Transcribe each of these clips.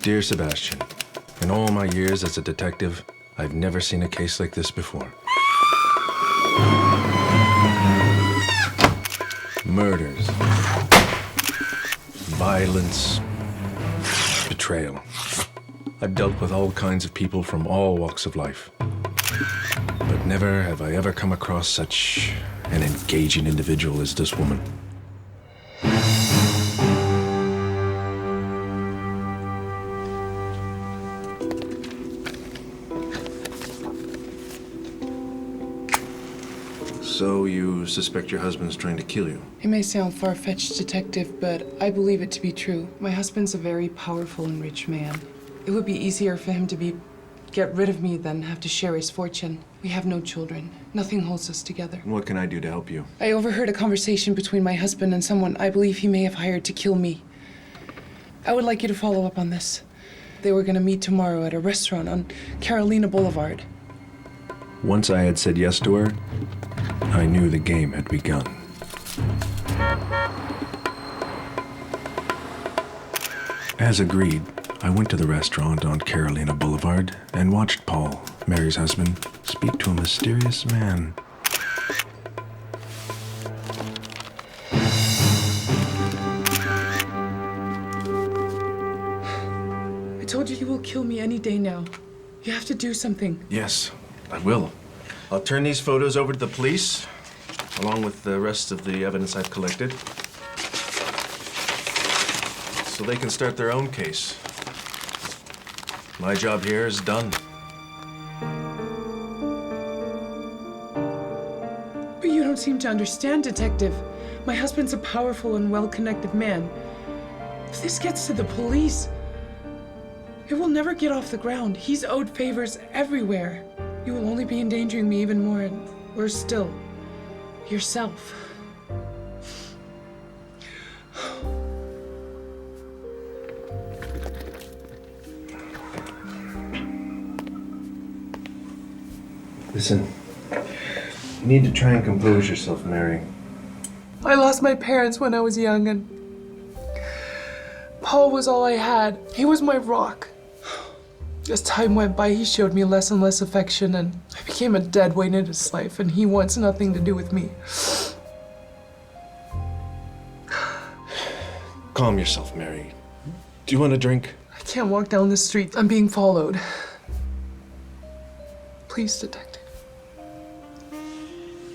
Dear Sebastian, in all my years as a detective, I've never seen a case like this before. Murders, violence, betrayal. I've dealt with all kinds of people from all walks of life. But never have I ever come across such an engaging individual as this woman. So you suspect your husband's trying to kill you? It may sound far-fetched, detective, but I believe it to be true. My husband's a very powerful and rich man. It would be easier for him to get rid of me than have to share his fortune. We have no children. Nothing holds us together. What can I do to help you? I overheard a conversation between my husband and someone I believe he may have hired to kill me. I would like you to follow up on this. They were going to meet tomorrow at a restaurant on Carolina Boulevard. Once I had said yes to her, I knew the game had begun. As agreed, I went to the restaurant on Carolina Boulevard and watched Paul, Mary's husband, speak to a mysterious man. I told you he will kill me any day now. You have to do something. Yes, I will. I'll turn these photos over to the police, along with the rest of the evidence I've collected, so they can start their own case. My job here is done. But you don't seem to understand, detective. My husband's a powerful and well-connected man. If this gets to the police, it will never get off the ground. He's owed favors everywhere. You will only be endangering me even more, and worse still, yourself. Listen, you need to try and compose yourself, Mary. I lost my parents when I was young, and Paul was all I had. He was my rock. As time went by, he showed me less and less affection, and I became a dead weight in his life, and he wants nothing to do with me. Calm yourself, Mary. Do you want a drink? I can't walk down the street. I'm being followed. Please, detective.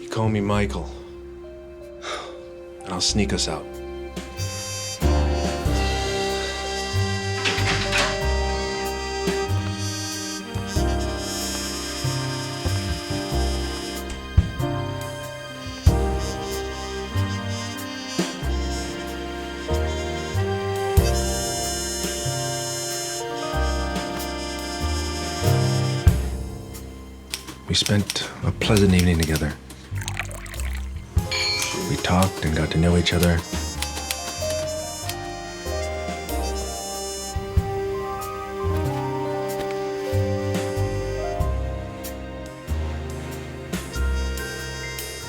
You call me Michael, and I'll sneak us out. We spent a pleasant evening together. We talked and got to know each other.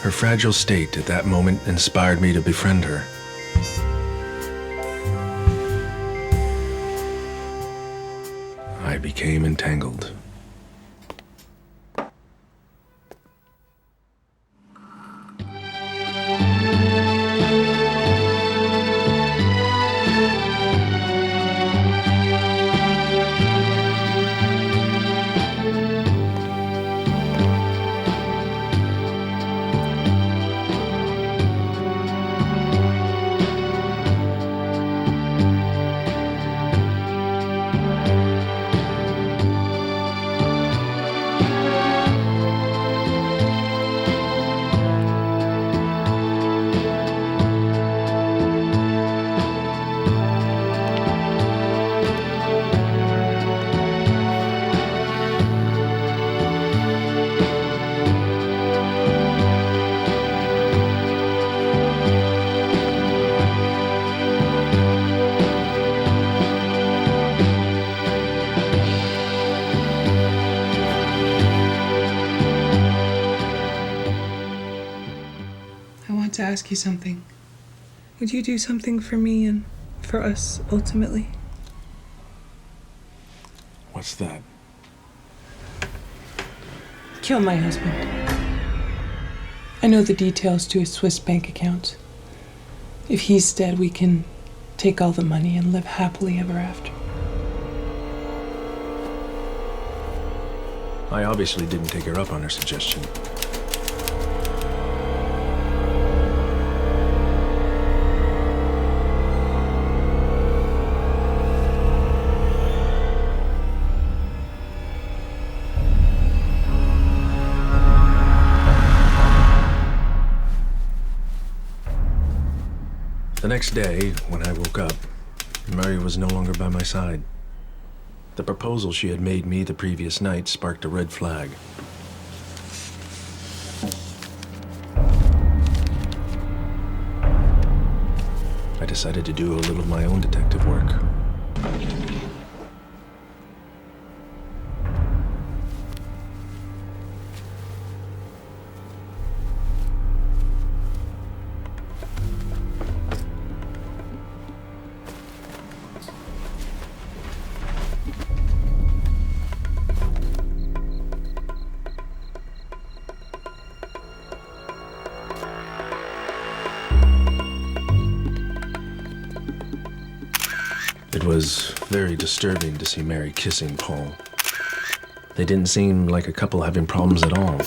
Her fragile state at that moment inspired me to befriend her. I became entangled. To ask you something. Would you do something for me and for us, ultimately? What's that? Kill my husband. I know the details to his Swiss bank account. If he's dead, we can take all the money and live happily ever after. I obviously didn't take her up on her suggestion. The next day, when I woke up, Mary was no longer by my side. The proposal she had made me the previous night sparked a red flag. I decided to do a little of my own detective work. It was very disturbing to see Mary kissing Paul. They didn't seem like a couple having problems at all.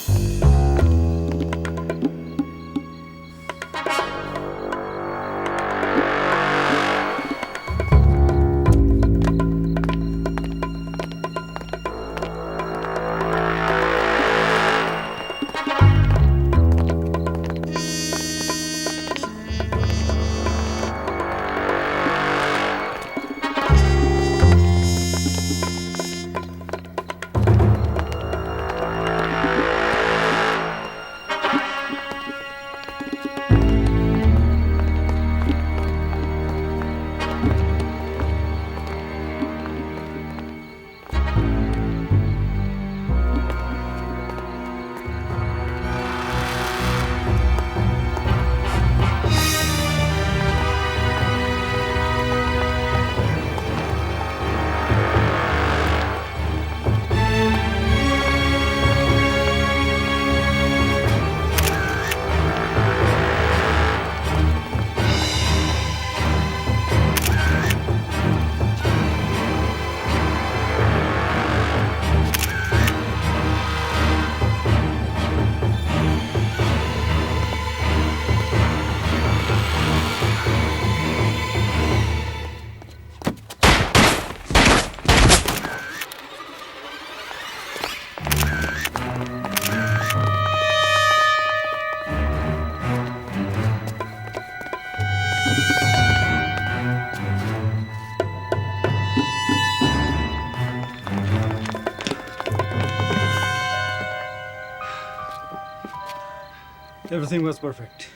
Everything was perfect.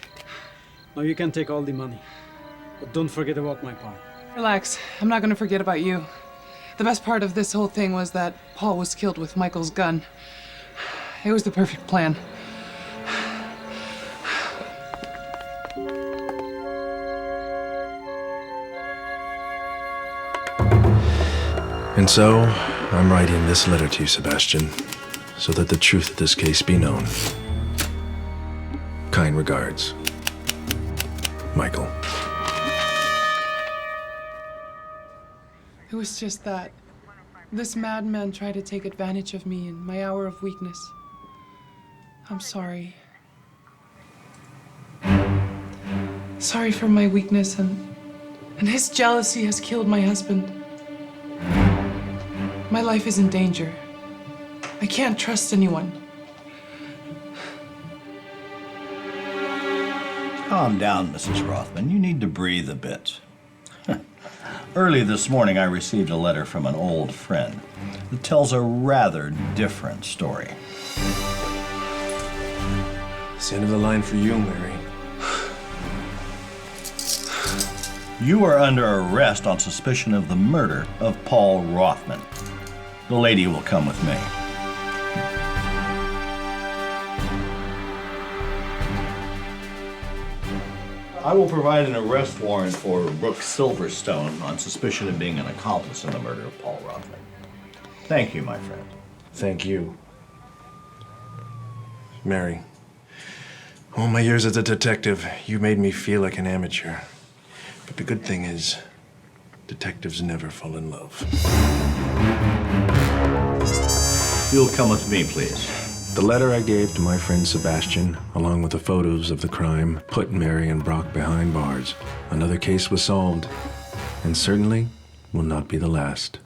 Now you can take all the money. But don't forget about my part. Relax. I'm not gonna forget about you. The best part of this whole thing was that Paul was killed with Michael's gun. It was the perfect plan. And so, I'm writing this letter to you, Sebastian, so that the truth of this case be known. Kind regards, Michael. It was just that. This madman tried to take advantage of me in my hour of weakness. I'm sorry. Sorry for my weakness, and his jealousy has killed my husband. My life is in danger. I can't trust anyone. Calm down, Mrs. Rothman. You need to breathe a bit. Early this morning, I received a letter from an old friend that tells a rather different story. It's the end of the line for you, Mary. You are under arrest on suspicion of the murder of Paul Rothman. The lady will come with me. I will provide an arrest warrant for Brooke Silverstone on suspicion of being an accomplice in the murder of Paul Rothman. Thank you, my friend. Thank you. Mary, all my years as a detective, you made me feel like an amateur. But the good thing is, detectives never fall in love. You'll come with me, please. The letter I gave to my friend Sebastian, along with the photos of the crime, put Mary and Brock behind bars. Another case was solved, and certainly will not be the last.